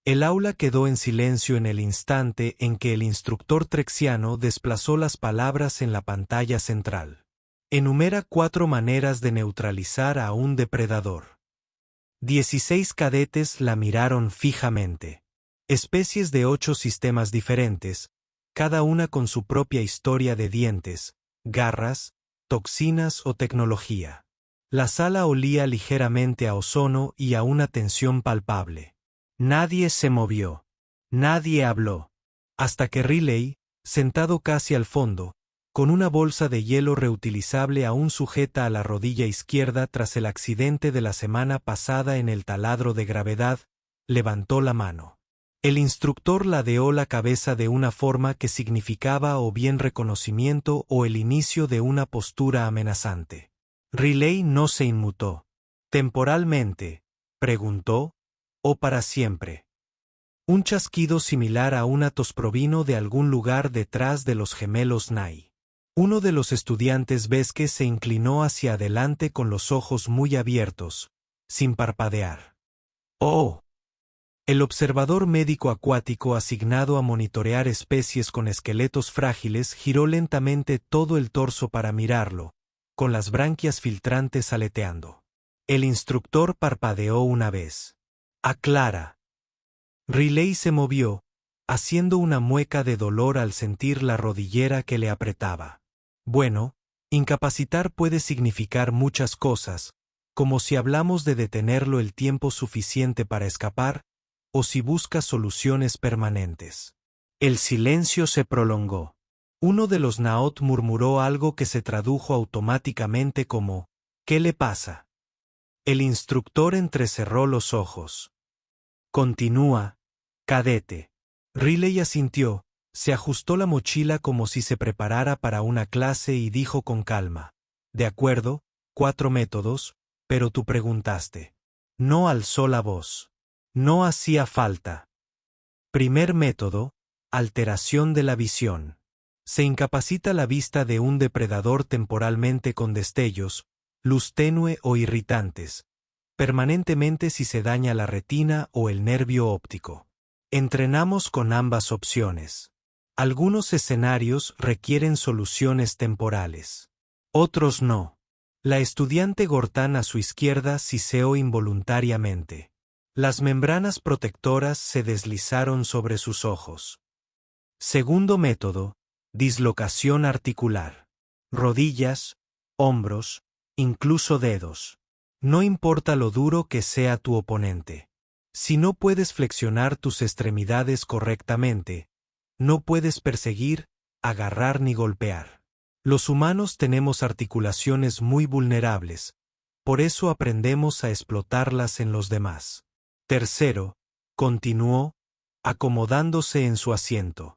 El aula quedó en silencio en el instante en que el instructor trexiano desplazó las palabras en la pantalla central. Enumera 4 maneras de neutralizar a un depredador. 16 cadetes la miraron fijamente. Especies de 8 sistemas diferentes, cada una con su propia historia de dientes, garras, toxinas o tecnología. La sala olía ligeramente a ozono y a una tensión palpable. Nadie se movió. Nadie habló. Hasta que Riley, sentado casi al fondo, con una bolsa de hielo reutilizable aún sujeta a la rodilla izquierda tras el accidente de la semana pasada en el taladro de gravedad, levantó la mano. El instructor ladeó la cabeza de una forma que significaba o bien reconocimiento o el inicio de una postura amenazante. Riley no se inmutó. ¿Temporalmente? Preguntó. ¿O para siempre? Un chasquido similar a una tos provino de algún lugar detrás de los gemelos Nye. Uno de los estudiantes Vesque se inclinó hacia adelante con los ojos muy abiertos, sin parpadear. ¡Oh! El observador médico acuático asignado a monitorear especies con esqueletos frágiles giró lentamente todo el torso para mirarlo, con las branquias filtrantes aleteando. El instructor parpadeó una vez. Aclara. Riley se movió, haciendo una mueca de dolor al sentir la rodillera que le apretaba. Bueno, incapacitar puede significar muchas cosas, como si hablamos de detenerlo el tiempo suficiente para escapar, o si busca soluciones permanentes. El silencio se prolongó. Uno de los Naot murmuró algo que se tradujo automáticamente como, ¿qué le pasa? El instructor entrecerró los ojos. Continúa, cadete. Riley asintió, se ajustó la mochila como si se preparara para una clase y dijo con calma. De acuerdo, 4 métodos, pero tú preguntaste. No alzó la voz. No hacía falta. Primer método, alteración de la visión. Se incapacita la vista de un depredador temporalmente con destellos, luz tenue o irritantes, permanentemente si se daña la retina o el nervio óptico. Entrenamos con ambas opciones. Algunos escenarios requieren soluciones temporales. Otros no. La estudiante Gortán a su izquierda siseó involuntariamente. Las membranas protectoras se deslizaron sobre sus ojos. Segundo método, dislocación articular. Rodillas, hombros, incluso dedos. No importa lo duro que sea tu oponente. Si no puedes flexionar tus extremidades correctamente, no puedes perseguir, agarrar ni golpear. Los humanos tenemos articulaciones muy vulnerables, por eso aprendemos a explotarlas en los demás. Tercero, continuó, acomodándose en su asiento.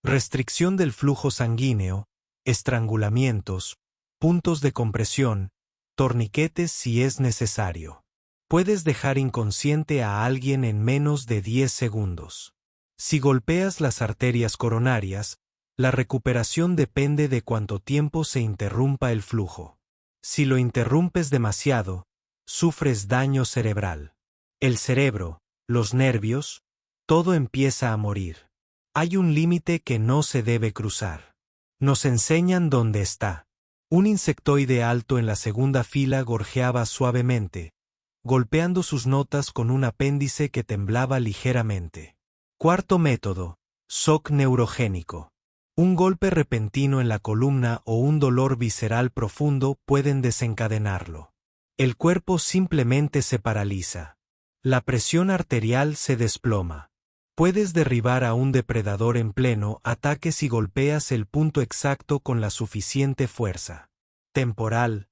Restricción del flujo sanguíneo, estrangulamientos, puntos de compresión, torniquetes si es necesario. Puedes dejar inconsciente a alguien en menos de 10 segundos. Si golpeas las arterias coronarias, la recuperación depende de cuánto tiempo se interrumpa el flujo. Si lo interrumpes demasiado, sufres daño cerebral. El cerebro, los nervios, todo empieza a morir. Hay un límite que no se debe cruzar. Nos enseñan dónde está. Un insectoide alto en la segunda fila gorjeaba suavemente, golpeando sus notas con un apéndice que temblaba ligeramente. Cuarto método, shock neurogénico. Un golpe repentino en la columna o un dolor visceral profundo pueden desencadenarlo. El cuerpo simplemente se paraliza. La presión arterial se desploma. Puedes derribar a un depredador en pleno ataque si golpeas el punto exacto con la suficiente fuerza. Temporal,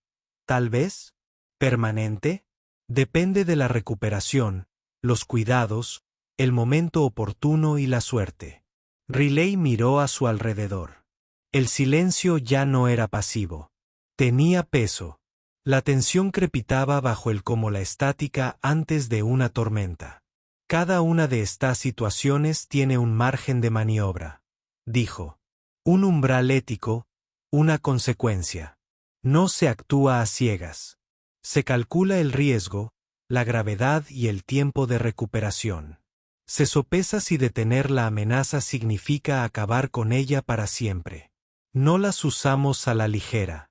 tal vez. Permanente. Depende de la recuperación, los cuidados, el momento oportuno y la suerte. Riley miró a su alrededor. El silencio ya no era pasivo. Tenía peso. La tensión crepitaba bajo él como la estática antes de una tormenta. Cada una de estas situaciones tiene un margen de maniobra, dijo. Un umbral ético, una consecuencia. No se actúa a ciegas. Se calcula el riesgo, la gravedad y el tiempo de recuperación. Se sopesa si detener la amenaza significa acabar con ella para siempre. No las usamos a la ligera.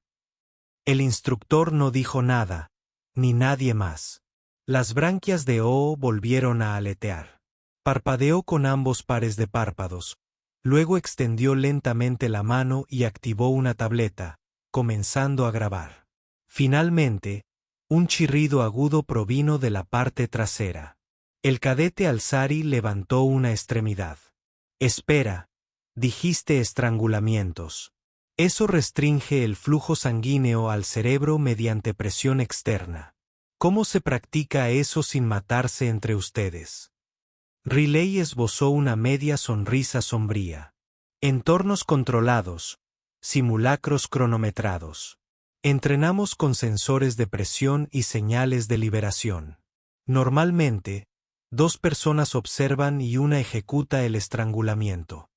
El instructor no dijo nada, ni nadie más. Las branquias de Oo volvieron a aletear. Parpadeó con ambos pares de párpados. Luego extendió lentamente la mano y activó una tableta, comenzando a grabar. Finalmente, un chirrido agudo provino de la parte trasera. El cadete Alzari levantó una extremidad. Espera, dijiste estrangulamientos. Eso restringe el flujo sanguíneo al cerebro mediante presión externa. ¿Cómo se practica eso sin matarse entre ustedes? Riley esbozó una media sonrisa sombría. Entornos controlados, simulacros cronometrados. Entrenamos con sensores de presión y señales de liberación. Normalmente, 2 personas observan y una ejecuta el estrangulamiento.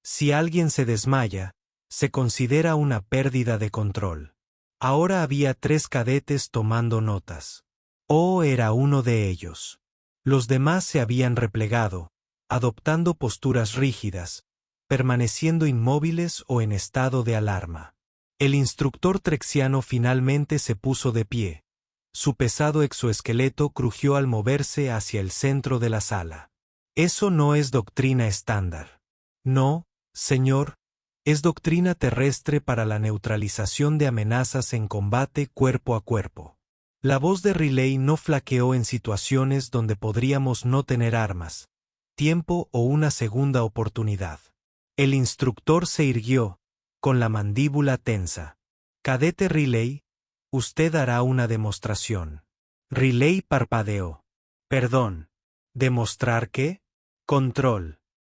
Si alguien se desmaya, se considera una pérdida de control. Ahora había 3 cadetes tomando notas. O era uno de ellos. Los demás se habían replegado, adoptando posturas rígidas, permaneciendo inmóviles o en estado de alarma. El instructor trexiano finalmente se puso de pie. Su pesado exoesqueleto crujió al moverse hacia el centro de la sala. Eso no es doctrina estándar. No, señor. Es doctrina terrestre para la neutralización de amenazas en combate cuerpo a cuerpo. La voz de Riley no flaqueó en situaciones donde podríamos no tener armas, tiempo o una segunda oportunidad. El instructor se irguió, con la mandíbula tensa. Cadete Riley, usted hará una demostración. Riley parpadeó. Perdón. ¿Demostrar qué? Control.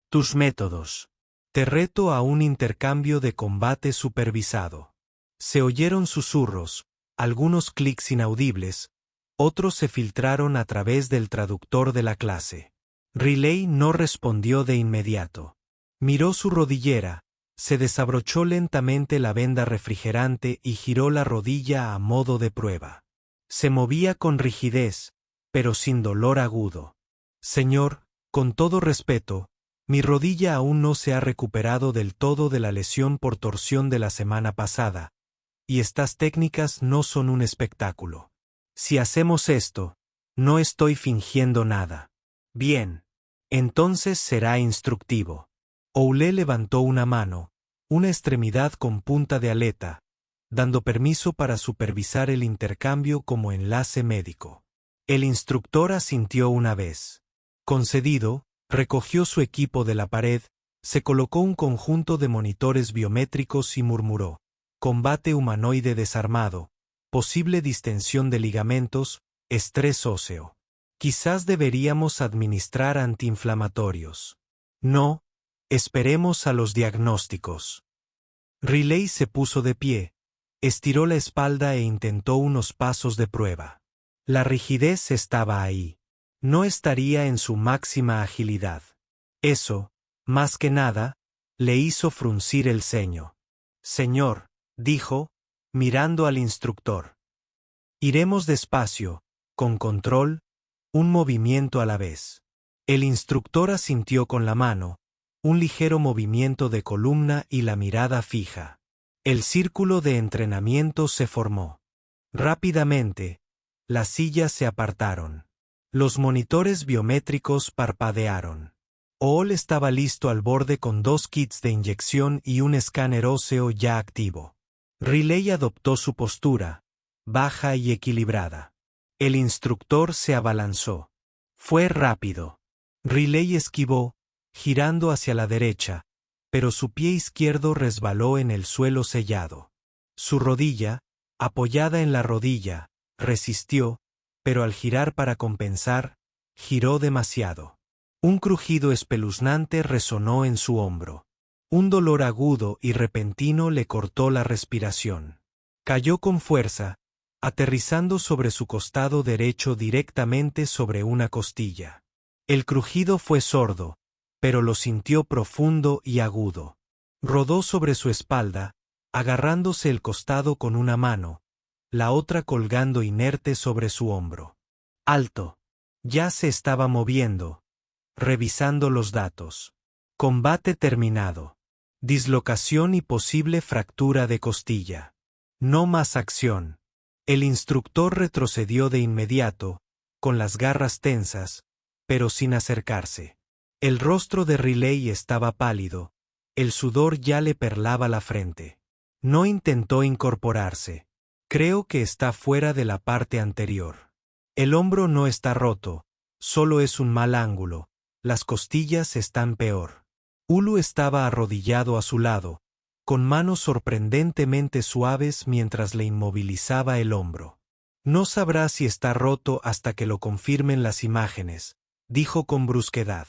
Tus métodos. Te reto a un intercambio de combate supervisado. Se oyeron susurros, algunos clics inaudibles, otros se filtraron a través del traductor de la clase. Riley no respondió de inmediato. Miró su rodillera, se desabrochó lentamente la venda refrigerante y giró la rodilla a modo de prueba. Se movía con rigidez, pero sin dolor agudo. Señor, con todo respeto, mi rodilla aún no se ha recuperado del todo de la lesión por torsión de la semana pasada, y estas técnicas no son un espectáculo. Si hacemos esto, no estoy fingiendo nada. Bien. Entonces será instructivo. Oulé levantó una mano, una extremidad con punta de aleta, dando permiso para supervisar el intercambio como enlace médico. El instructor asintió una vez. Concedido, recogió su equipo de la pared, se colocó un conjunto de monitores biométricos y murmuró: combate humanoide desarmado, posible distensión de ligamentos, estrés óseo. Quizás deberíamos administrar antiinflamatorios. No, esperemos a los diagnósticos. Riley se puso de pie, estiró la espalda e intentó unos pasos de prueba. La rigidez estaba ahí. No estaría en su máxima agilidad. Eso, más que nada, le hizo fruncir el ceño. Señor, dijo, mirando al instructor. Iremos despacio, con control, un movimiento a la vez. El instructor asintió con la mano, un ligero movimiento de columna y la mirada fija. El círculo de entrenamiento se formó. Rápidamente, las sillas se apartaron. Los monitores biométricos parpadearon. Ool estaba listo al borde con 2 kits de inyección y un escáner óseo ya activo. Riley adoptó su postura, baja y equilibrada. El instructor se abalanzó. Fue rápido. Riley esquivó, girando hacia la derecha, pero su pie izquierdo resbaló en el suelo sellado. Su rodilla, apoyada en la rodilla, resistió, pero al girar para compensar, giró demasiado. Un crujido espeluznante resonó en su hombro. Un dolor agudo y repentino le cortó la respiración. Cayó con fuerza, aterrizando sobre su costado derecho directamente sobre una costilla. El crujido fue sordo, pero lo sintió profundo y agudo. Rodó sobre su espalda, agarrándose el costado con una mano, la otra colgando inerte sobre su hombro. Alto. Ya se estaba moviendo, revisando los datos. Combate terminado. Dislocación y posible fractura de costilla. No más acción. El instructor retrocedió de inmediato, con las garras tensas, pero sin acercarse. El rostro de Riley estaba pálido, el sudor ya le perlaba la frente. No intentó incorporarse. Creo que está fuera de la parte anterior. El hombro no está roto, solo es un mal ángulo, las costillas están peor. Ulu estaba arrodillado a su lado, con manos sorprendentemente suaves mientras le inmovilizaba el hombro. No sabrá si está roto hasta que lo confirmen las imágenes, dijo con brusquedad.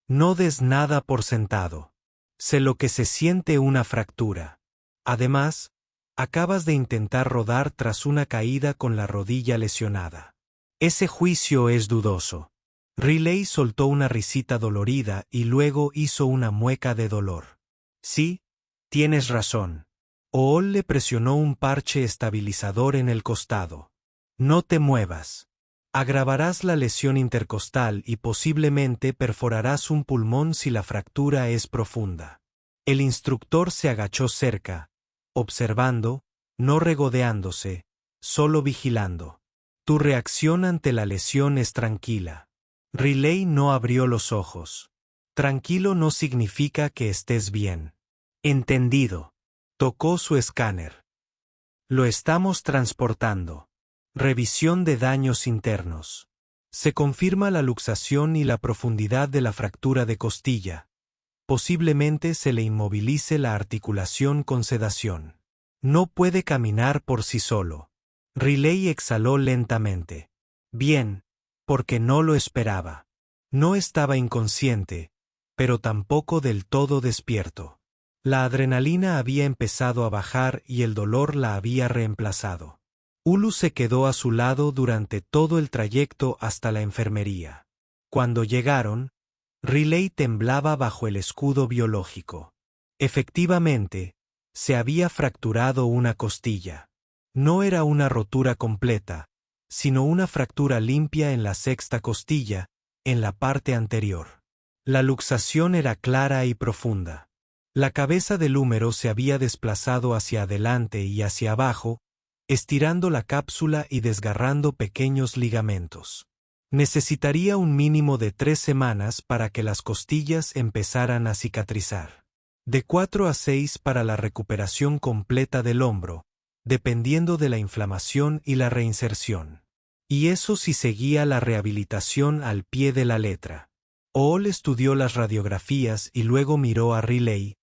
No des nada por sentado. Sé lo que se siente una fractura. Además, acabas de intentar rodar tras una caída con la rodilla lesionada. Ese juicio es dudoso. Riley soltó una risita dolorida y luego hizo una mueca de dolor. Sí, tienes razón. Ool le presionó un parche estabilizador en el costado. No te muevas. Agravarás la lesión intercostal y posiblemente perforarás un pulmón si la fractura es profunda. El instructor se agachó cerca, observando, no regodeándose, solo vigilando. Tu reacción ante la lesión es tranquila. Riley no abrió los ojos. Tranquilo no significa que estés bien. Entendido. Tocó su escáner. Lo estamos transportando. Revisión de daños internos. Se confirma la luxación y la profundidad de la fractura de costilla. Posiblemente se le inmovilice la articulación con sedación. No puede caminar por sí solo. Riley exhaló lentamente. Bien, porque no lo esperaba. No estaba inconsciente, pero tampoco del todo despierto. La adrenalina había empezado a bajar y el dolor la había reemplazado. Ulu se quedó a su lado durante todo el trayecto hasta la enfermería. Cuando llegaron, Riley temblaba bajo el escudo biológico. Efectivamente, se había fracturado una costilla. No era una rotura completa, sino una fractura limpia en la sexta costilla, en la parte anterior. La luxación era clara y profunda. La cabeza del húmero se había desplazado hacia adelante y hacia abajo, estirando la cápsula y desgarrando pequeños ligamentos. Necesitaría un mínimo de 3 semanas para que las costillas empezaran a cicatrizar. De 4 a 6 para la recuperación completa del hombro, dependiendo de la inflamación y la reinserción. Y eso si seguía la rehabilitación al pie de la letra. Ool estudió las radiografías y luego miró a Riley,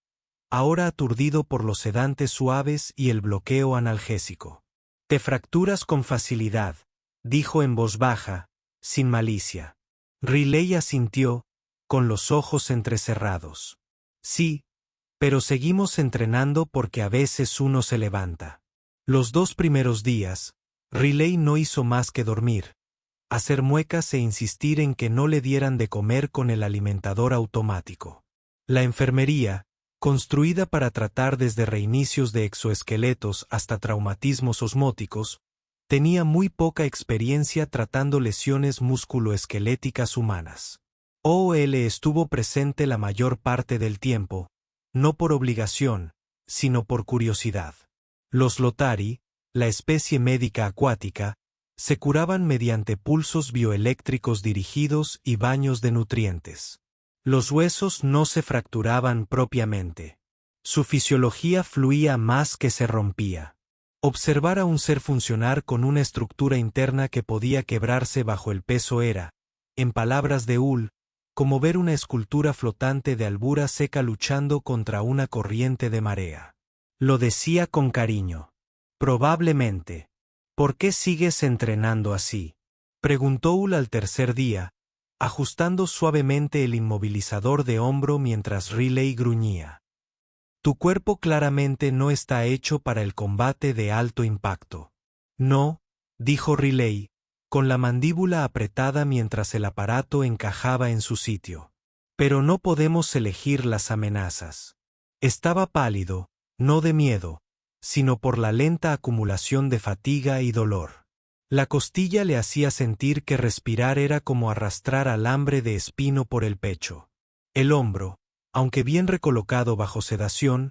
ahora aturdido por los sedantes suaves y el bloqueo analgésico. Te fracturas con facilidad, dijo en voz baja, sin malicia. Riley asintió, con los ojos entrecerrados. Sí, pero seguimos entrenando porque a veces uno se levanta. Los 2 primeros días, Riley no hizo más que dormir, hacer muecas e insistir en que no le dieran de comer con el alimentador automático. La enfermería, construida para tratar desde reinicios de exoesqueletos hasta traumatismos osmóticos, tenía muy poca experiencia tratando lesiones musculoesqueléticas humanas. OL estuvo presente la mayor parte del tiempo, no por obligación, sino por curiosidad. Los Lotari, la especie médica acuática, se curaban mediante pulsos bioeléctricos dirigidos y baños de nutrientes. Los huesos no se fracturaban propiamente. Su fisiología fluía más que se rompía. Observar a un ser funcionar con una estructura interna que podía quebrarse bajo el peso era, en palabras de Ul, como ver una escultura flotante de albura seca luchando contra una corriente de marea. Lo decía con cariño. Probablemente. ¿Por qué sigues entrenando así?, preguntó Ul al tercer día, ajustando suavemente el inmovilizador de hombro mientras Riley gruñía. Tu cuerpo claramente no está hecho para el combate de alto impacto. No, dijo Riley, con la mandíbula apretada mientras el aparato encajaba en su sitio. Pero no podemos elegir las amenazas. Estaba pálido, no de miedo, sino por la lenta acumulación de fatiga y dolor. La costilla le hacía sentir que respirar era como arrastrar alambre de espino por el pecho. El hombro, aunque bien recolocado bajo sedación,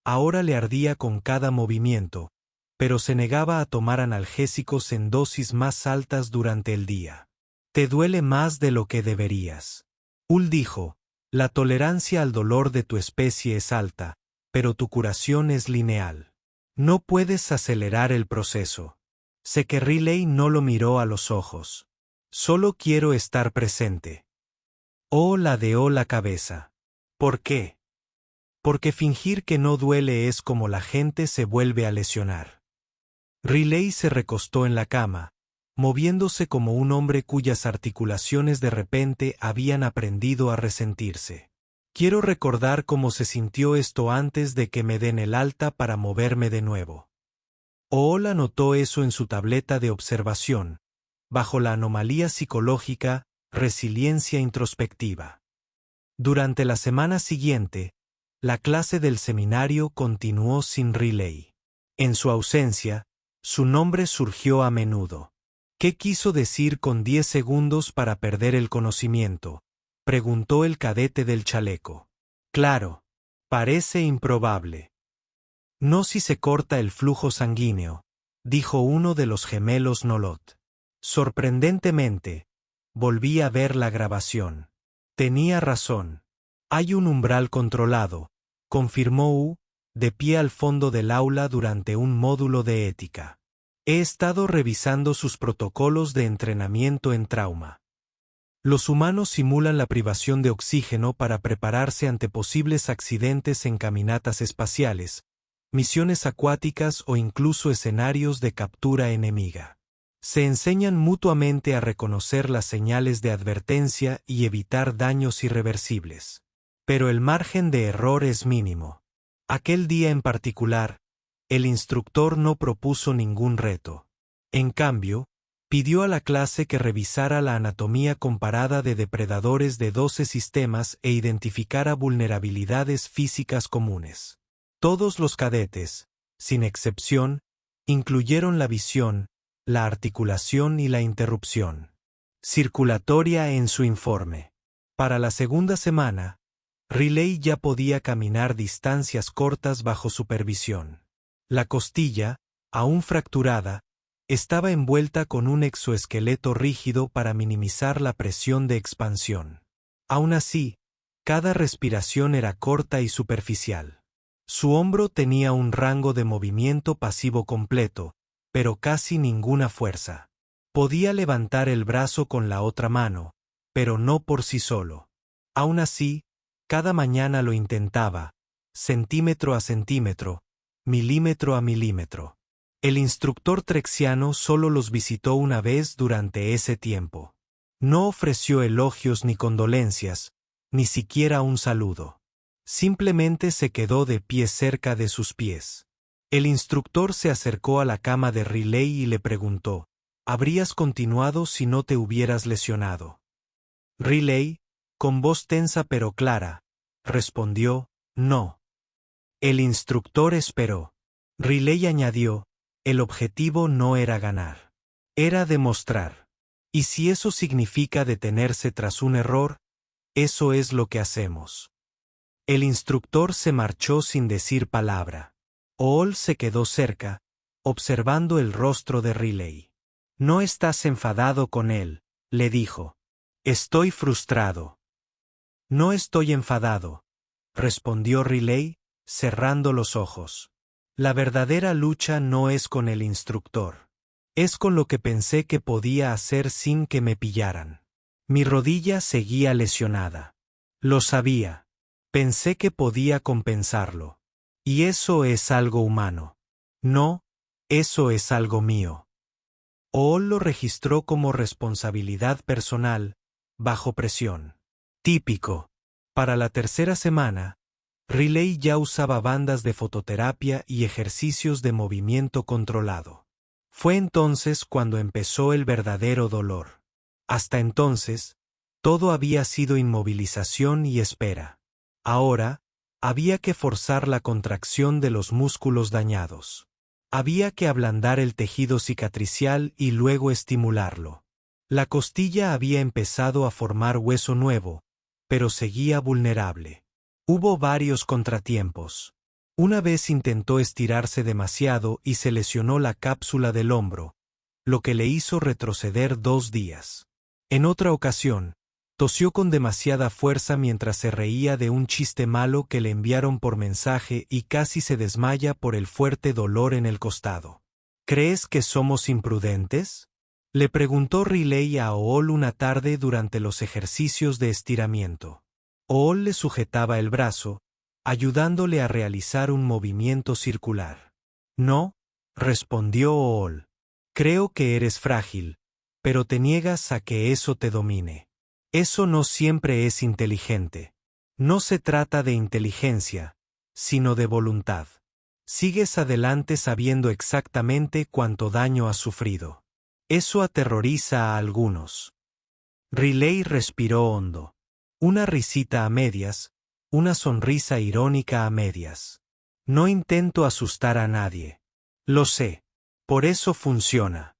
ahora le ardía con cada movimiento, pero se negaba a tomar analgésicos en dosis más altas durante el día. Te duele más de lo que deberías. Hull dijo, la tolerancia al dolor de tu especie es alta, pero tu curación es lineal. No puedes acelerar el proceso. Sé que Riley no lo miró a los ojos. Solo quiero estar presente. Oh, ladeó la cabeza. ¿Por qué? Porque fingir que no duele es como la gente se vuelve a lesionar. Riley se recostó en la cama, moviéndose como un hombre cuyas articulaciones de repente habían aprendido a resentirse. Quiero recordar cómo se sintió esto antes de que me den el alta para moverme de nuevo. Ool anotó eso en su tableta de observación, bajo la anomalía psicológica, resiliencia introspectiva. Durante la semana siguiente, la clase del seminario continuó sin Riley. En su ausencia, su nombre surgió a menudo. ¿Qué quiso decir con 10 segundos para perder el conocimiento?, preguntó el cadete del chaleco. Claro, parece improbable. No si se corta el flujo sanguíneo, dijo uno de los gemelos Nolot. Sorprendentemente, volví a ver la grabación. Tenía razón. Hay un umbral controlado, confirmó Hu, de pie al fondo del aula durante un módulo de ética. He estado revisando sus protocolos de entrenamiento en trauma. Los humanos simulan la privación de oxígeno para prepararse ante posibles accidentes en caminatas espaciales, misiones acuáticas o incluso escenarios de captura enemiga. Se enseñan mutuamente a reconocer las señales de advertencia y evitar daños irreversibles. Pero el margen de error es mínimo. Aquel día en particular, el instructor no propuso ningún reto. En cambio, pidió a la clase que revisara la anatomía comparada de depredadores de 12 sistemas e identificara vulnerabilidades físicas comunes. Todos los cadetes, sin excepción, incluyeron la visión, la articulación y la interrupción circulatoria en su informe. Para la segunda semana, Riley ya podía caminar distancias cortas bajo supervisión. La costilla, aún fracturada, estaba envuelta con un exoesqueleto rígido para minimizar la presión de expansión. Aún así, cada respiración era corta y superficial. Su hombro tenía un rango de movimiento pasivo completo, pero casi ninguna fuerza. Podía levantar el brazo con la otra mano, pero no por sí solo. Aún así, cada mañana lo intentaba, centímetro a centímetro, milímetro a milímetro. El instructor trexiano solo los visitó una vez durante ese tiempo. No ofreció elogios ni condolencias, ni siquiera un saludo. Simplemente se quedó de pie cerca de sus pies. El instructor se acercó a la cama de Riley y le preguntó, ¿habrías continuado si no te hubieras lesionado? Riley, con voz tensa pero clara, respondió, no. El instructor esperó. Riley añadió, el objetivo no era ganar. Era demostrar. Y si eso significa detenerse tras un error, eso es lo que hacemos. El instructor se marchó sin decir palabra. Ool se quedó cerca, observando el rostro de Riley. No estás enfadado con él, le dijo. Estoy frustrado. No estoy enfadado, respondió Riley, cerrando los ojos. La verdadera lucha no es con el instructor. Es con lo que pensé que podía hacer sin que me pillaran. Mi rodilla seguía lesionada. Lo sabía. Pensé que podía compensarlo. Y eso es algo humano. No, eso es algo mío. Ool lo registró como responsabilidad personal, bajo presión. Típico. Para la tercera semana, Riley ya usaba bandas de fototerapia y ejercicios de movimiento controlado. Fue entonces cuando empezó el verdadero dolor. Hasta entonces, todo había sido inmovilización y espera. Ahora, había que forzar la contracción de los músculos dañados. Había que ablandar el tejido cicatricial y luego estimularlo. La costilla había empezado a formar hueso nuevo, pero seguía vulnerable. Hubo varios contratiempos. Una vez intentó estirarse demasiado y se lesionó la cápsula del hombro, lo que le hizo retroceder 2 días. En otra ocasión, tosió con demasiada fuerza mientras se reía de un chiste malo que le enviaron por mensaje y casi se desmaya por el fuerte dolor en el costado. ¿Crees que somos imprudentes?, le preguntó Riley a Ool una tarde durante los ejercicios de estiramiento. Ool le sujetaba el brazo, ayudándole a realizar un movimiento circular. No, respondió Ool. Creo que eres frágil, pero te niegas a que eso te domine. Eso no siempre es inteligente. No se trata de inteligencia, sino de voluntad. Sigues adelante sabiendo exactamente cuánto daño has sufrido. Eso aterroriza a algunos. Riley respiró hondo. Una risita a medias, una sonrisa irónica a medias. No intento asustar a nadie. Lo sé. Por eso funciona.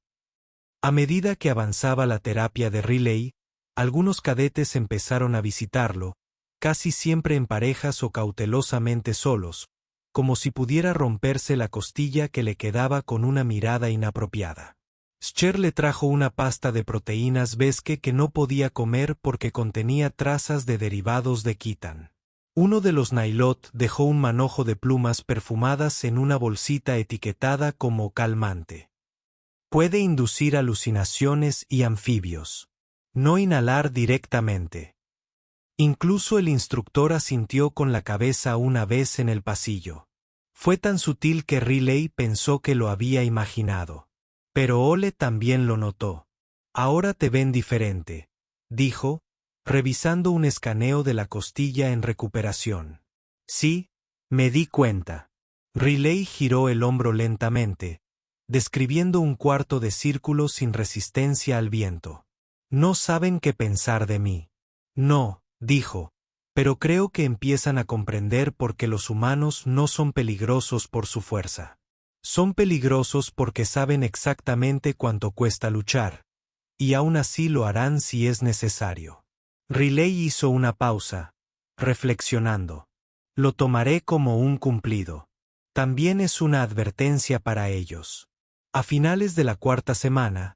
A medida que avanzaba la terapia de Riley, algunos cadetes empezaron a visitarlo, casi siempre en parejas o cautelosamente solos, como si pudiera romperse la costilla que le quedaba con una mirada inapropiada. Scher le trajo una pasta de proteínas Besque que no podía comer porque contenía trazas de derivados de quitán. Uno de los Nailot dejó un manojo de plumas perfumadas en una bolsita etiquetada como calmante. Puede inducir alucinaciones y anfibios. No inhalar directamente. Incluso el instructor asintió con la cabeza una vez en el pasillo. Fue tan sutil que Riley pensó que lo había imaginado. Pero Ole también lo notó. Ahora te ven diferente, dijo, revisando un escaneo de la costilla en recuperación. Sí, me di cuenta. Riley giró el hombro lentamente, describiendo un cuarto de círculo sin resistencia al viento. No saben qué pensar de mí. No, dijo, pero creo que empiezan a comprender por qué los humanos no son peligrosos por su fuerza. Son peligrosos porque saben exactamente cuánto cuesta luchar, y aún así lo harán si es necesario. Riley hizo una pausa, reflexionando. Lo tomaré como un cumplido. También es una advertencia para ellos. A finales de la 4ª semana,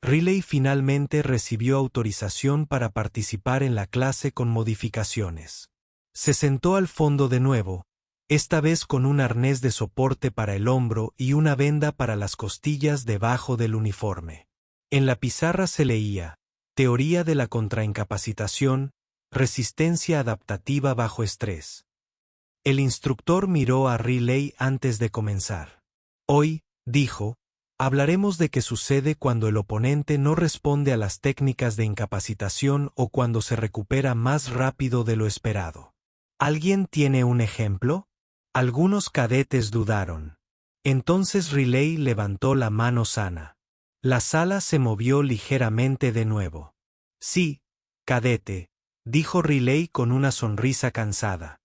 Riley finalmente recibió autorización para participar en la clase con modificaciones. Se sentó al fondo de nuevo, esta vez con un arnés de soporte para el hombro y una venda para las costillas debajo del uniforme. En la pizarra se leía, Teoría de la contraincapacitación, resistencia adaptativa bajo estrés. El instructor miró a Riley antes de comenzar. Hoy, dijo, hablaremos de qué sucede cuando el oponente no responde a las técnicas de incapacitación o cuando se recupera más rápido de lo esperado. ¿Alguien tiene un ejemplo? Algunos cadetes dudaron. Entonces Riley levantó la mano sana. La sala se movió ligeramente de nuevo. Sí, cadete, dijo Riley con una sonrisa cansada.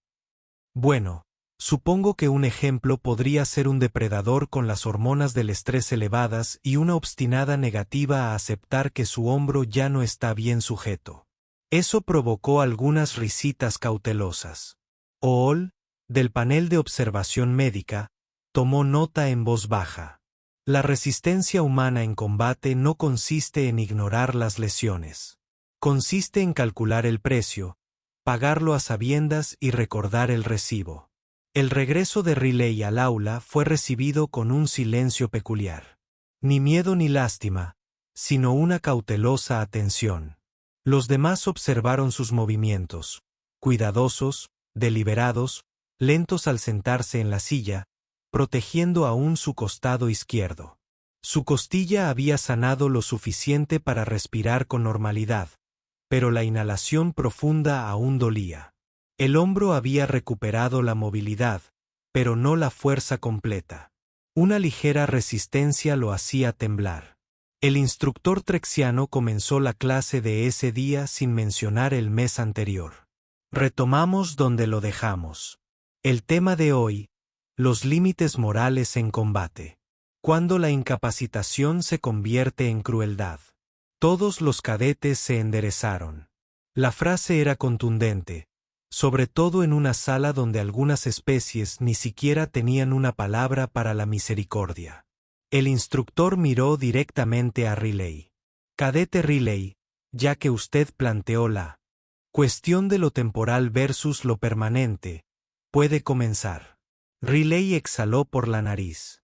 Bueno, supongo que un ejemplo podría ser un depredador con las hormonas del estrés elevadas y una obstinada negativa a aceptar que su hombro ya no está bien sujeto. Eso provocó algunas risitas cautelosas. Ool, del panel de observación médica, tomó nota en voz baja. La resistencia humana en combate no consiste en ignorar las lesiones. Consiste en calcular el precio, pagarlo a sabiendas y recordar el recibo. El regreso de Riley al aula fue recibido con un silencio peculiar. Ni miedo ni lástima, sino una cautelosa atención. Los demás observaron sus movimientos, cuidadosos, deliberados, lentos al sentarse en la silla, protegiendo aún su costado izquierdo. Su costilla había sanado lo suficiente para respirar con normalidad, pero la inhalación profunda aún dolía. El hombro había recuperado la movilidad, pero no la fuerza completa. Una ligera resistencia lo hacía temblar. El instructor trexiano comenzó la clase de ese día sin mencionar el mes anterior. Retomamos donde lo dejamos. El tema de hoy, los límites morales en combate. Cuando la incapacitación se convierte en crueldad. Todos los cadetes se enderezaron. La frase era contundente, sobre todo en una sala donde algunas especies ni siquiera tenían una palabra para la misericordia. El instructor miró directamente a Riley. Cadete Riley, ya que usted planteó la cuestión de lo temporal versus lo permanente, puede comenzar. Riley exhaló por la nariz.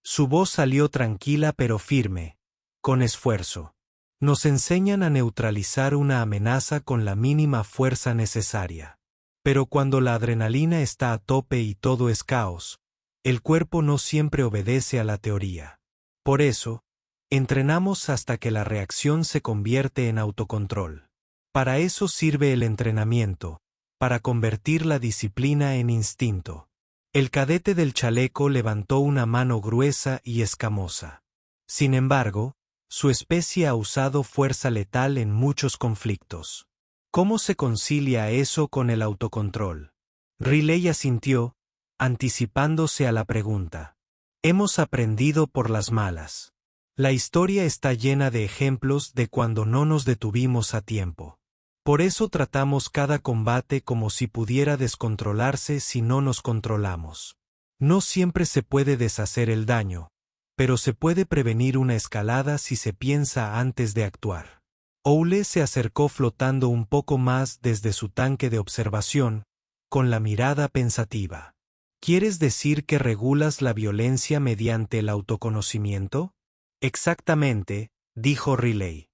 Su voz salió tranquila pero firme, con esfuerzo. Nos enseñan a neutralizar una amenaza con la mínima fuerza necesaria. Pero cuando la adrenalina está a tope y todo es caos, el cuerpo no siempre obedece a la teoría. Por eso, entrenamos hasta que la reacción se convierte en autocontrol. Para eso sirve el entrenamiento, para convertir la disciplina en instinto. El cadete del chaleco levantó una mano gruesa y escamosa. Sin embargo, su especie ha usado fuerza letal en muchos conflictos. ¿Cómo se concilia eso con el autocontrol? Riley asintió, anticipándose a la pregunta. Hemos aprendido por las malas. La historia está llena de ejemplos de cuando no nos detuvimos a tiempo. Por eso tratamos cada combate como si pudiera descontrolarse si no nos controlamos. No siempre se puede deshacer el daño, pero se puede prevenir una escalada si se piensa antes de actuar. Oule se acercó flotando un poco más desde su tanque de observación, con la mirada pensativa. ¿Quieres decir que regulas la violencia mediante el autoconocimiento? Exactamente, dijo Riley.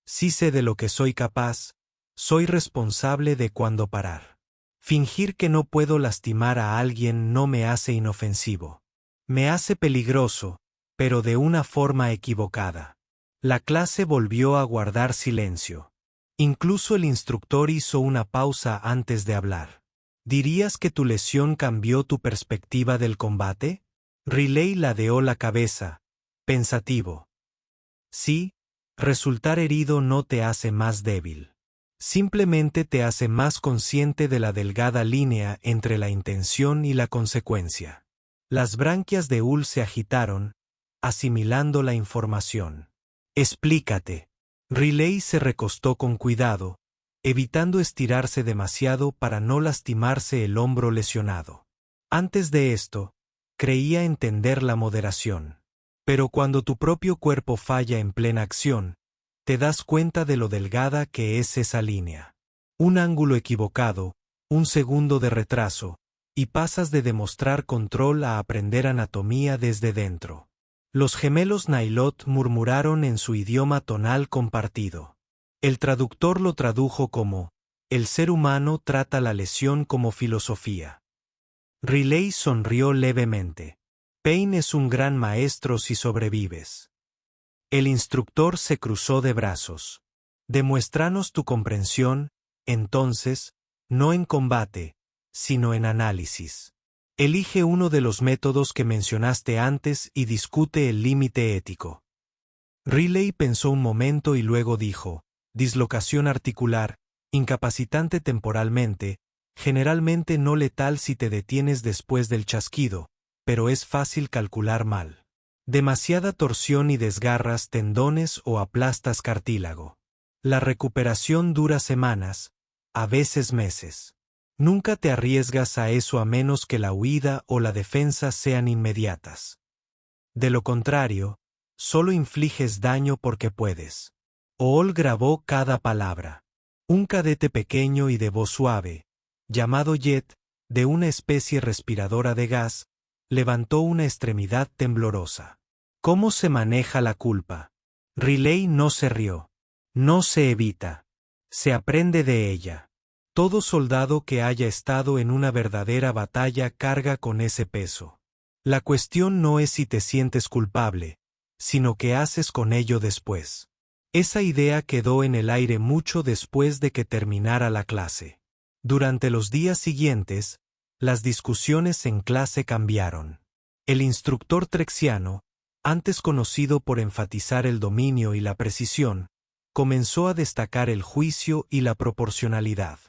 Sí sé de lo que soy capaz. Soy responsable de cuándo parar. Fingir que no puedo lastimar a alguien no me hace inofensivo. Me hace peligroso, pero de una forma equivocada. La clase volvió a guardar silencio. Incluso el instructor hizo una pausa antes de hablar. ¿Dirías que tu lesión cambió tu perspectiva del combate? Riley ladeó la cabeza, pensativo. Sí, resultar herido no te hace más débil. Simplemente te hace más consciente de la delgada línea entre la intención y la consecuencia. Las branquias de Ul se agitaron, asimilando la información. Explícate. Riley se recostó con cuidado, evitando estirarse demasiado para no lastimarse el hombro lesionado. Antes de esto, creía entender la moderación. Pero cuando tu propio cuerpo falla en plena acción, te das cuenta de lo delgada que es esa línea. Un ángulo equivocado, un segundo de retraso, y pasas de demostrar control a aprender anatomía desde dentro. Los gemelos Nailot murmuraron en su idioma tonal compartido. El traductor lo tradujo como, el ser humano trata la lesión como filosofía. Riley sonrió levemente. Pain es un gran maestro si sobrevives. El instructor se cruzó de brazos. Demuéstranos tu comprensión, entonces, no en combate, sino en análisis. Elige uno de los métodos que mencionaste antes y discute el límite ético. Riley pensó un momento y luego dijo, dislocación articular, incapacitante temporalmente, generalmente no letal si te detienes después del chasquido, pero es fácil calcular mal. Demasiada torsión y desgarras tendones o aplastas cartílago. La recuperación dura semanas, a veces meses. Nunca te arriesgas a eso a menos que la huida o la defensa sean inmediatas. De lo contrario, solo infliges daño porque puedes. Ool grabó cada palabra. Un cadete pequeño y de voz suave, llamado Jet, de una especie respiradora de gas, levantó una extremidad temblorosa. ¿Cómo se maneja la culpa? Riley no se rió. No se evita. Se aprende de ella. Todo soldado que haya estado en una verdadera batalla carga con ese peso. La cuestión no es si te sientes culpable, sino qué haces con ello después. Esa idea quedó en el aire mucho después de que terminara la clase. Durante los días siguientes, las discusiones en clase cambiaron. El instructor trexiano, antes conocido por enfatizar el dominio y la precisión, comenzó a destacar el juicio y la proporcionalidad.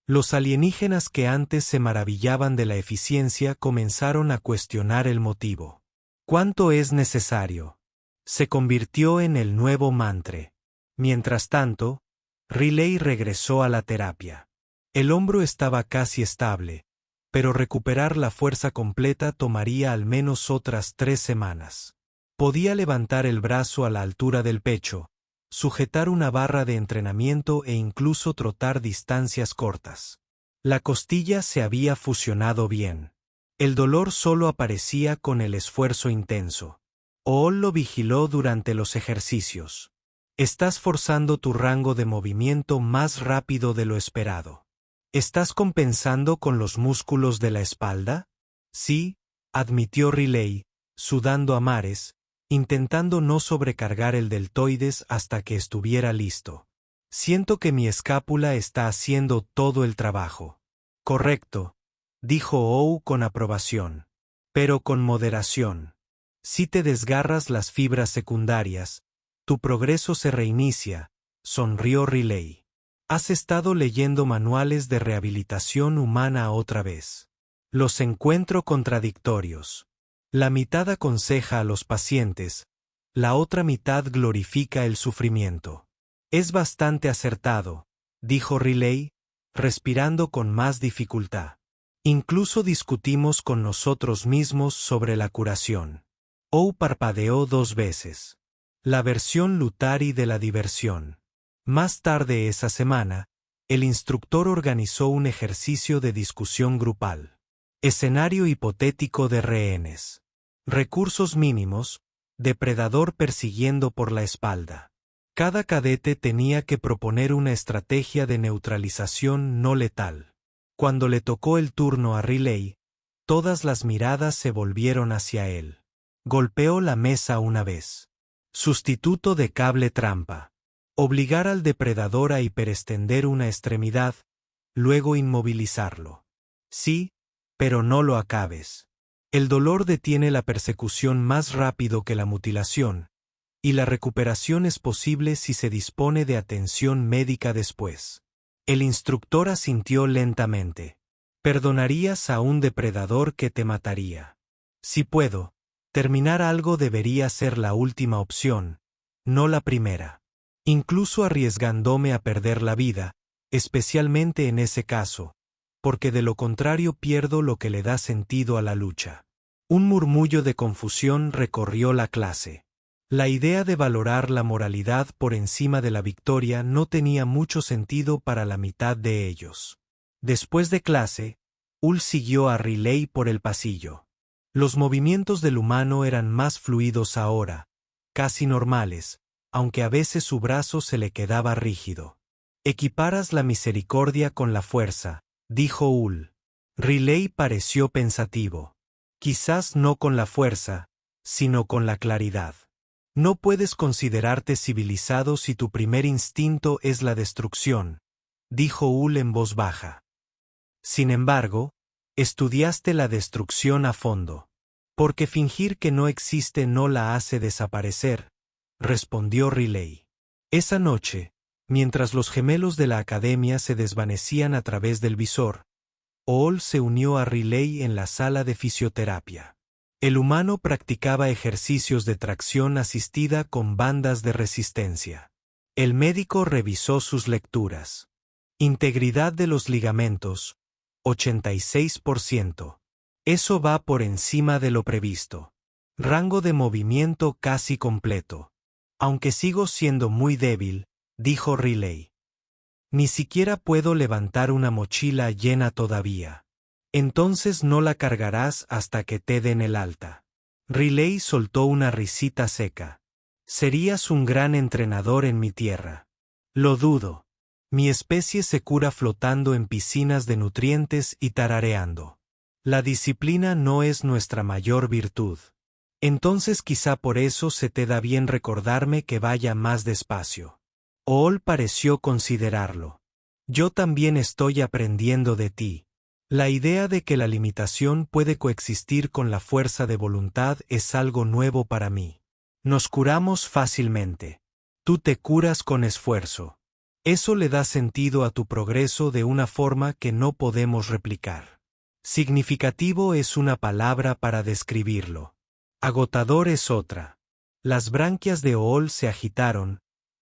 Los alienígenas que antes se maravillaban de la eficiencia comenzaron a cuestionar el motivo. ¿Cuánto es necesario? Se convirtió en el nuevo mantra. Mientras tanto, Riley regresó a la terapia. El hombro estaba casi estable, pero recuperar la fuerza completa tomaría al menos otras 3 semanas. Podía levantar el brazo a la altura del pecho, sujetar una barra de entrenamiento e incluso trotar distancias cortas. La costilla se había fusionado bien. El dolor solo aparecía con el esfuerzo intenso. Ool lo vigiló durante los ejercicios. Estás forzando tu rango de movimiento más rápido de lo esperado. ¿Estás compensando con los músculos de la espalda? Sí, admitió Riley, sudando a mares, intentando no sobrecargar el deltoides hasta que estuviera listo. Siento que mi escápula está haciendo todo el trabajo. Correcto, dijo Ou con aprobación. Pero con moderación. Si te desgarras las fibras secundarias, tu progreso se reinicia, sonrió Riley. Has estado leyendo manuales de rehabilitación humana otra vez. Los encuentro contradictorios. La mitad aconseja a los pacientes, la otra mitad glorifica el sufrimiento. Es bastante acertado, dijo Riley, respirando con más dificultad. Incluso discutimos con nosotros mismos sobre la curación. Ou parpadeó 2 veces. La versión Lutari de la diversión. Más tarde esa semana, el instructor organizó un ejercicio de discusión grupal. Escenario hipotético de rehenes. Recursos mínimos, depredador persiguiendo por la espalda. Cada cadete tenía que proponer una estrategia de neutralización no letal. Cuando le tocó el turno a Riley, todas las miradas se volvieron hacia él. Golpeó la mesa una vez. Sustituto de cable trampa. Obligar al depredador a hiperextender una extremidad, luego inmovilizarlo. Sí, pero no lo acabes. El dolor detiene la persecución más rápido que la mutilación, y la recuperación es posible si se dispone de atención médica después. El instructor asintió lentamente. ¿Perdonarías a un depredador que te mataría? Si puedo, terminar algo debería ser la última opción, no la primera. Incluso arriesgándome a perder la vida, especialmente en ese caso, porque de lo contrario pierdo lo que le da sentido a la lucha. Un murmullo de confusión recorrió la clase. La idea de valorar la moralidad por encima de la victoria no tenía mucho sentido para la mitad de ellos. Después de clase, Ul siguió a Riley por el pasillo. Los movimientos del humano eran más fluidos ahora, casi normales, aunque a veces su brazo se le quedaba rígido. Equiparas la misericordia con la fuerza, dijo Ul. Riley pareció pensativo. Quizás no con la fuerza, sino con la claridad. No puedes considerarte civilizado si tu primer instinto es la destrucción, dijo Ul en voz baja. Sin embargo, estudiaste la destrucción a fondo. Porque fingir que no existe no la hace desaparecer, respondió Riley. Esa noche, mientras los gemelos de la academia se desvanecían a través del visor, Ool se unió a Riley en la sala de fisioterapia. El humano practicaba ejercicios de tracción asistida con bandas de resistencia. El médico revisó sus lecturas. Integridad de los ligamentos, 86%. Eso va por encima de lo previsto. Rango de movimiento casi completo. Aunque sigo siendo muy débil, dijo Riley. Ni siquiera puedo levantar una mochila llena todavía. Entonces no la cargarás hasta que te den el alta. Riley soltó una risita seca. Serías un gran entrenador en mi tierra. Lo dudo. Mi especie se cura flotando en piscinas de nutrientes y tarareando. La disciplina no es nuestra mayor virtud. Entonces quizá por eso se te da bien recordarme que vaya más despacio. Ool pareció considerarlo. Yo también estoy aprendiendo de ti. La idea de que la limitación puede coexistir con la fuerza de voluntad es algo nuevo para mí. Nos curamos fácilmente. Tú te curas con esfuerzo. Eso le da sentido a tu progreso de una forma que no podemos replicar. Significativo es una palabra para describirlo. Agotador es otra. Las branquias de Ool se agitaron,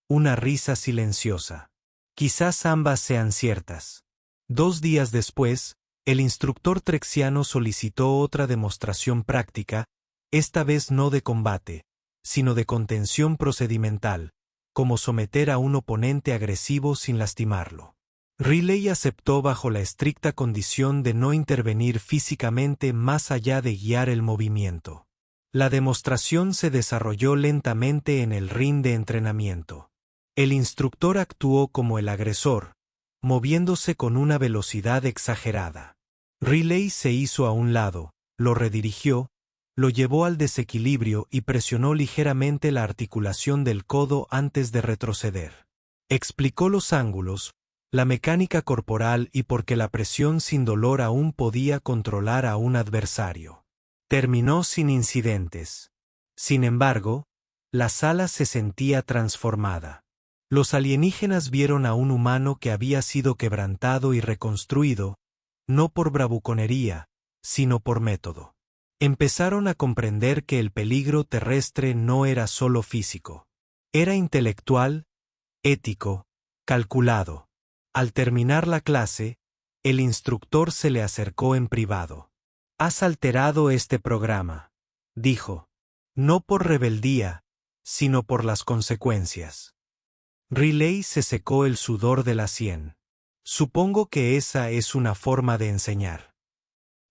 una risa silenciosa. Quizás ambas sean ciertas. 2 días después, el instructor trexiano solicitó otra demostración práctica, esta vez no de combate, sino de contención procedimental, como someter a un oponente agresivo sin lastimarlo. Riley aceptó bajo la estricta condición de no intervenir físicamente más allá de guiar el movimiento. La demostración se desarrolló lentamente en el ring de entrenamiento. El instructor actuó como el agresor, moviéndose con una velocidad exagerada. Riley se hizo a un lado, lo redirigió, lo llevó al desequilibrio y presionó ligeramente la articulación del codo antes de retroceder. Explicó los ángulos, la mecánica corporal y por qué la presión sin dolor aún podía controlar a un adversario. Terminó sin incidentes. Sin embargo, la sala se sentía transformada. Los alienígenas vieron a un humano que había sido quebrantado y reconstruido, no por bravuconería, sino por método. Empezaron a comprender que el peligro terrestre no era solo físico. Era intelectual, ético, calculado. Al terminar la clase, el instructor se le acercó en privado. «Has alterado este programa», dijo. «No por rebeldía, sino por las consecuencias». Riley se secó el sudor de la sien. «Supongo que esa es una forma de enseñar».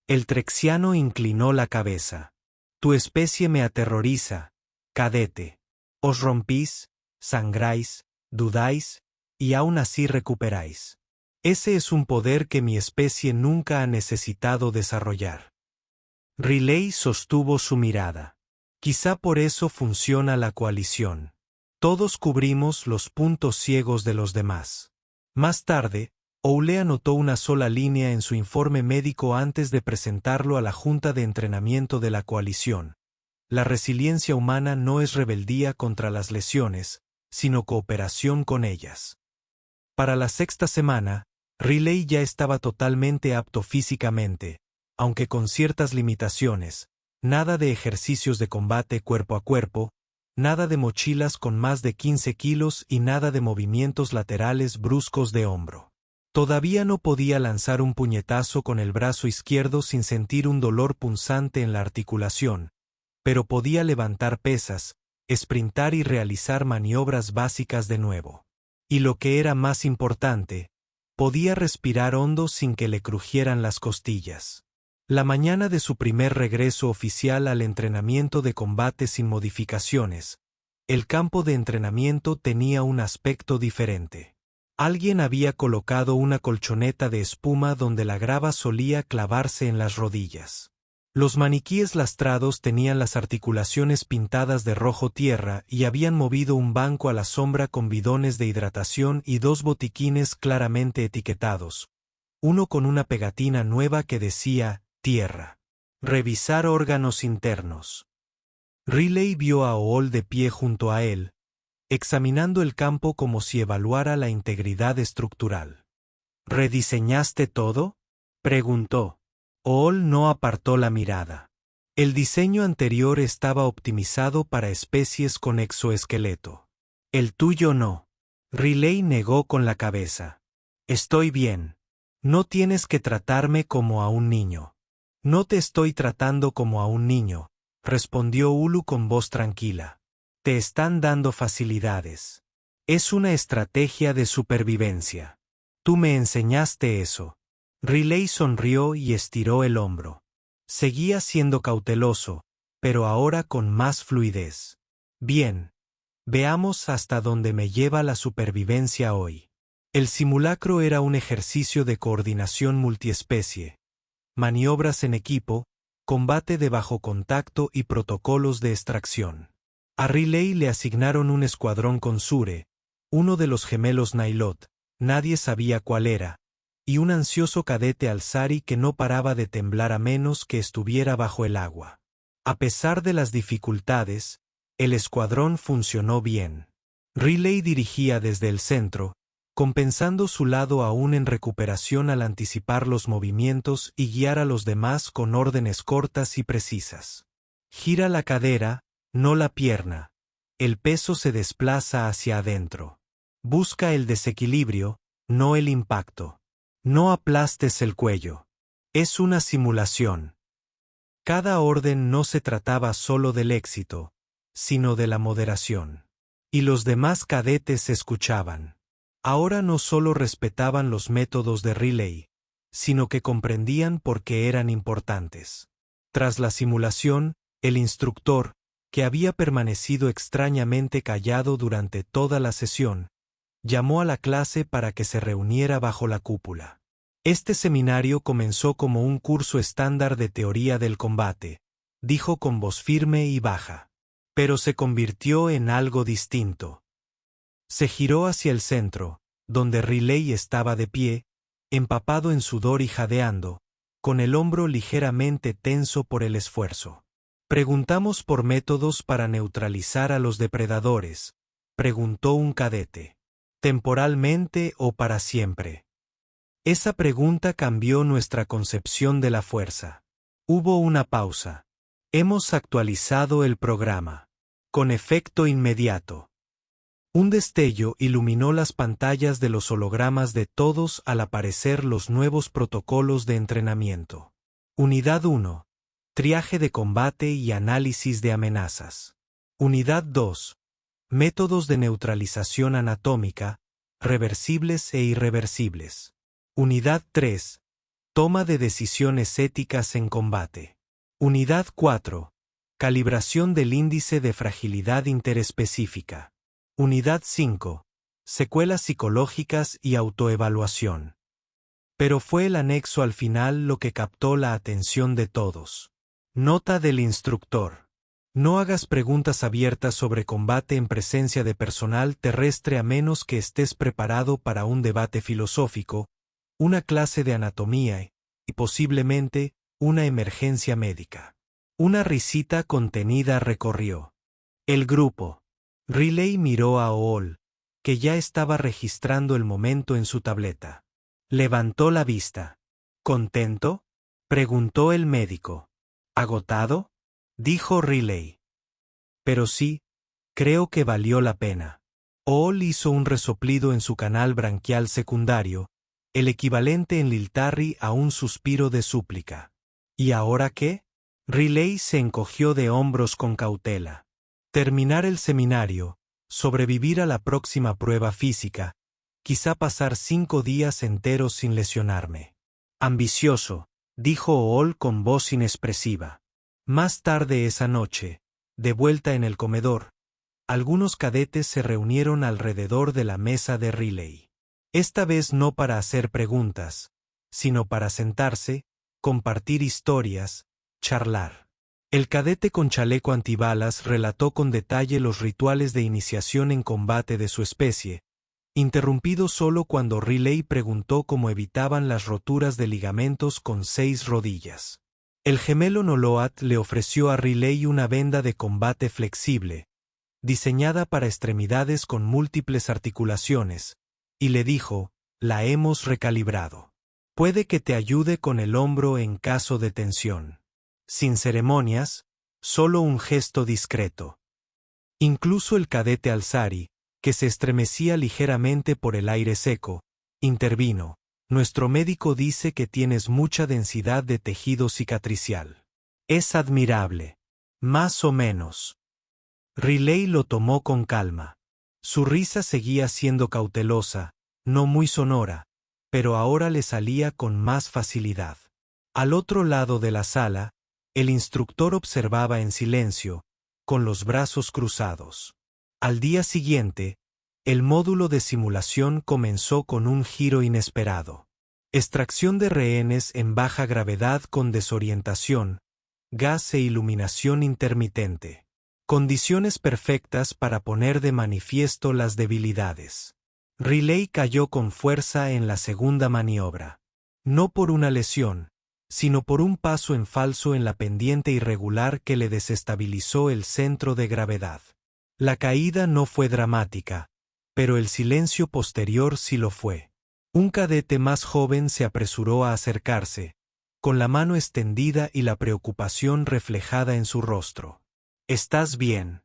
El trexiano inclinó la cabeza. «Tu especie me aterroriza, cadete. Os rompís, sangráis, dudáis, y aún así recuperáis. Ese es un poder que mi especie nunca ha necesitado desarrollar». Riley sostuvo su mirada. «Quizá por eso funciona la coalición. Todos cubrimos los puntos ciegos de los demás». Más tarde, Oule anotó una sola línea en su informe médico antes de presentarlo a la Junta de Entrenamiento de la Coalición. La resiliencia humana no es rebeldía contra las lesiones, sino cooperación con ellas. Para la 6ª semana, Riley ya estaba totalmente apto físicamente, aunque con ciertas limitaciones, nada de ejercicios de combate cuerpo a cuerpo, nada de mochilas con más de 15 kilos y nada de movimientos laterales bruscos de hombro. Todavía no podía lanzar un puñetazo con el brazo izquierdo sin sentir un dolor punzante en la articulación, pero podía levantar pesas, esprintar y realizar maniobras básicas de nuevo. Y lo que era más importante, podía respirar hondo sin que le crujieran las costillas. La mañana de su primer regreso oficial al entrenamiento de combate sin modificaciones, el campo de entrenamiento tenía un aspecto diferente. Alguien había colocado una colchoneta de espuma donde la grava solía clavarse en las rodillas. Los maniquíes lastrados tenían las articulaciones pintadas de rojo tierra y habían movido un banco a la sombra con bidones de hidratación y 2 botiquines claramente etiquetados, uno con una pegatina nueva que decía «Tierra». Revisar órganos internos. Riley vio a Ool de pie junto a él, examinando el campo como si evaluara la integridad estructural. «¿Rediseñaste todo?», preguntó. Ool no apartó la mirada. El diseño anterior estaba optimizado para especies con exoesqueleto. «El tuyo no». Riley negó con la cabeza. «Estoy bien. No tienes que tratarme como a un niño». «No te estoy tratando como a un niño», respondió Ulu con voz tranquila. «Te están dando facilidades. Es una estrategia de supervivencia. Tú me enseñaste eso». Riley sonrió y estiró el hombro. Seguía siendo cauteloso, pero ahora con más fluidez. «Bien. Veamos hasta dónde me lleva la supervivencia hoy». El simulacro era un ejercicio de coordinación multiespecie, maniobras en equipo, combate de bajo contacto y protocolos de extracción. A Riley le asignaron un escuadrón con Sure, uno de los gemelos Nailot, nadie sabía cuál era, y un ansioso cadete Alzari que no paraba de temblar a menos que estuviera bajo el agua. A pesar de las dificultades, el escuadrón funcionó bien. Riley dirigía desde el centro, compensando su lado aún en recuperación al anticipar los movimientos y guiar a los demás con órdenes cortas y precisas. Gira la cadera, no la pierna. El peso se desplaza hacia adentro. Busca el desequilibrio, no el impacto. No aplastes el cuello. Es una simulación. Cada orden no se trataba solo del éxito, sino de la moderación. Y los demás cadetes escuchaban. Ahora no solo respetaban los métodos de Riley, sino que comprendían por qué eran importantes. Tras la simulación, el instructor, que había permanecido extrañamente callado durante toda la sesión, llamó a la clase para que se reuniera bajo la cúpula. Este seminario comenzó como un curso estándar de teoría del combate, dijo con voz firme y baja. Pero se convirtió en algo distinto. Se giró hacia el centro, donde Riley estaba de pie, empapado en sudor y jadeando, con el hombro ligeramente tenso por el esfuerzo. Preguntamos por métodos para neutralizar a los depredadores, preguntó un cadete. ¿Temporalmente o para siempre? Esa pregunta cambió nuestra concepción de la fuerza. Hubo una pausa. Hemos actualizado el programa. Con efecto inmediato. Un destello iluminó las pantallas de los hologramas de todos al aparecer los nuevos protocolos de entrenamiento. Unidad 1. Triaje de combate y análisis de amenazas. Unidad 2. Métodos de neutralización anatómica, reversibles e irreversibles. Unidad 3. Toma de decisiones éticas en combate. Unidad 4. Calibración del índice de fragilidad interespecífica. Unidad 5. Secuelas psicológicas y autoevaluación. Pero fue el anexo al final lo que captó la atención de todos. Nota del instructor. No hagas preguntas abiertas sobre combate en presencia de personal terrestre a menos que estés preparado para un debate filosófico, una clase de anatomía y posiblemente una emergencia médica. Una risita contenida recorrió el grupo. Riley miró a Ool, que ya estaba registrando el momento en su tableta. Levantó la vista. ¿Contento?, preguntó el médico. ¿Agotado?, dijo Riley. Pero sí, creo que valió la pena. Ool hizo un resoplido en su canal branquial secundario, el equivalente en Liltarri a un suspiro de súplica. ¿Y ahora qué? Riley se encogió de hombros con cautela. Terminar el seminario, sobrevivir a la próxima prueba física, quizá pasar 5 días enteros sin lesionarme. Ambicioso, dijo Ool con voz inexpresiva. Más tarde esa noche, de vuelta en el comedor, algunos cadetes se reunieron alrededor de la mesa de Riley. Esta vez no para hacer preguntas, sino para sentarse, compartir historias, charlar. El cadete con chaleco antibalas relató con detalle los rituales de iniciación en combate de su especie, interrumpido solo cuando Riley preguntó cómo evitaban las roturas de ligamentos con 6 rodillas. El gemelo Noloat le ofreció a Riley una venda de combate flexible, diseñada para extremidades con múltiples articulaciones, y le dijo, la hemos recalibrado. Puede que te ayude con el hombro en caso de tensión. Sin ceremonias, solo un gesto discreto. Incluso el cadete Alzari, que se estremecía ligeramente por el aire seco, intervino. Nuestro médico dice que tienes mucha densidad de tejido cicatricial. Es admirable. Más o menos. Riley lo tomó con calma. Su risa seguía siendo cautelosa, no muy sonora, pero ahora le salía con más facilidad. Al otro lado de la sala, el instructor observaba en silencio, con los brazos cruzados. Al día siguiente, el módulo de simulación comenzó con un giro inesperado. Extracción de rehenes en baja gravedad con desorientación, gas e iluminación intermitente. Condiciones perfectas para poner de manifiesto las debilidades. Riley cayó con fuerza en la segunda maniobra. No por una lesión, sino por un paso en falso en la pendiente irregular que le desestabilizó el centro de gravedad. La caída no fue dramática, pero el silencio posterior sí lo fue. Un cadete más joven se apresuró a acercarse, con la mano extendida y la preocupación reflejada en su rostro. ¿Estás bien?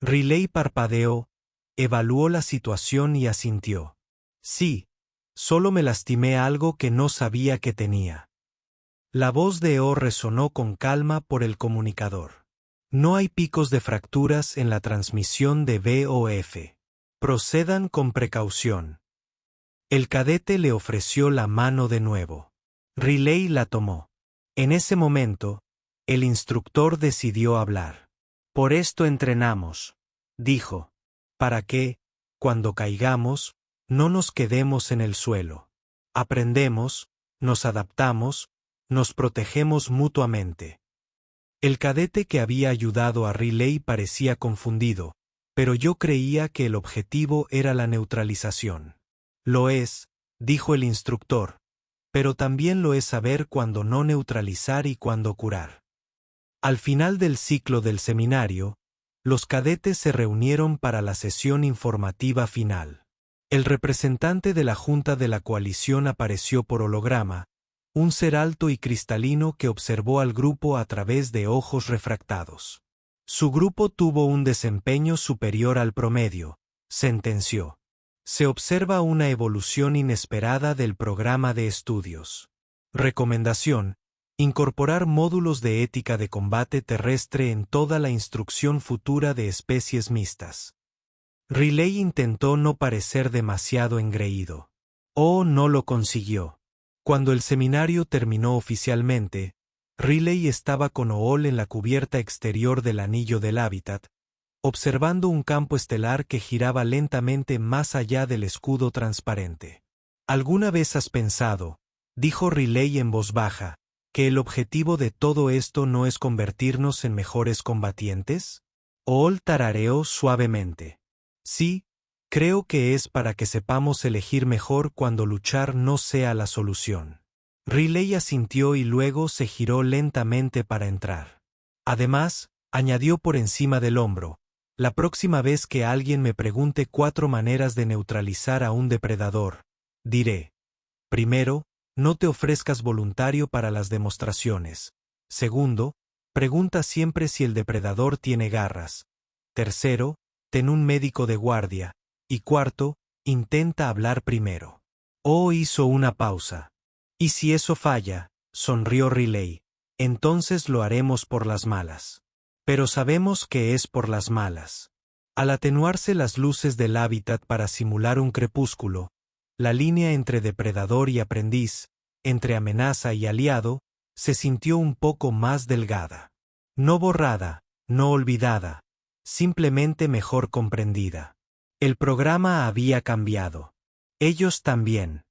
Riley parpadeó, evaluó la situación y asintió. Sí, solo me lastimé algo que no sabía que tenía. La voz de O resonó con calma por el comunicador. No hay picos de fracturas en la transmisión de VOF. Procedan con precaución. El cadete le ofreció la mano de nuevo. Riley la tomó. En ese momento, el instructor decidió hablar. Por esto entrenamos, dijo, para que, cuando caigamos, no nos quedemos en el suelo. Aprendemos, nos adaptamos, nos protegemos mutuamente. El cadete que había ayudado a Riley parecía confundido, pero yo creía que el objetivo era la neutralización. Lo es, dijo el instructor, pero también lo es saber cuándo no neutralizar y cuándo curar. Al final del ciclo del seminario, los cadetes se reunieron para la sesión informativa final. El representante de la Junta de la Coalición apareció por holograma, un ser alto y cristalino que observó al grupo a través de ojos refractados. Su grupo tuvo un desempeño superior al promedio, sentenció. Se observa una evolución inesperada del programa de estudios. Recomendación: incorporar módulos de ética de combate terrestre en toda la instrucción futura de especies mixtas. Riley intentó no parecer demasiado engreído. No lo consiguió. Cuando el seminario terminó oficialmente, Riley estaba con Ool en la cubierta exterior del anillo del hábitat, observando un campo estelar que giraba lentamente más allá del escudo transparente. ¿Alguna vez has pensado, dijo Riley en voz baja, que el objetivo de todo esto no es convertirnos en mejores combatientes? Ool tarareó suavemente. Sí, creo que es para que sepamos elegir mejor cuando luchar no sea la solución. Riley asintió y luego se giró lentamente para entrar. Además, añadió por encima del hombro, la próxima vez que alguien me pregunte 4 maneras de neutralizar a un depredador, diré: primero, no te ofrezcas voluntario para las demostraciones. Segundo, pregunta siempre si el depredador tiene garras. Tercero, ten un médico de guardia. Y cuarto, intenta hablar primero. Hizo una pausa. Y si eso falla, sonrió Riley, entonces lo haremos por las malas. Pero sabemos que es por las malas. Al atenuarse las luces del hábitat para simular un crepúsculo, la línea entre depredador y aprendiz, entre amenaza y aliado, se sintió un poco más delgada. No borrada, no olvidada, simplemente mejor comprendida. El programa había cambiado. Ellos también.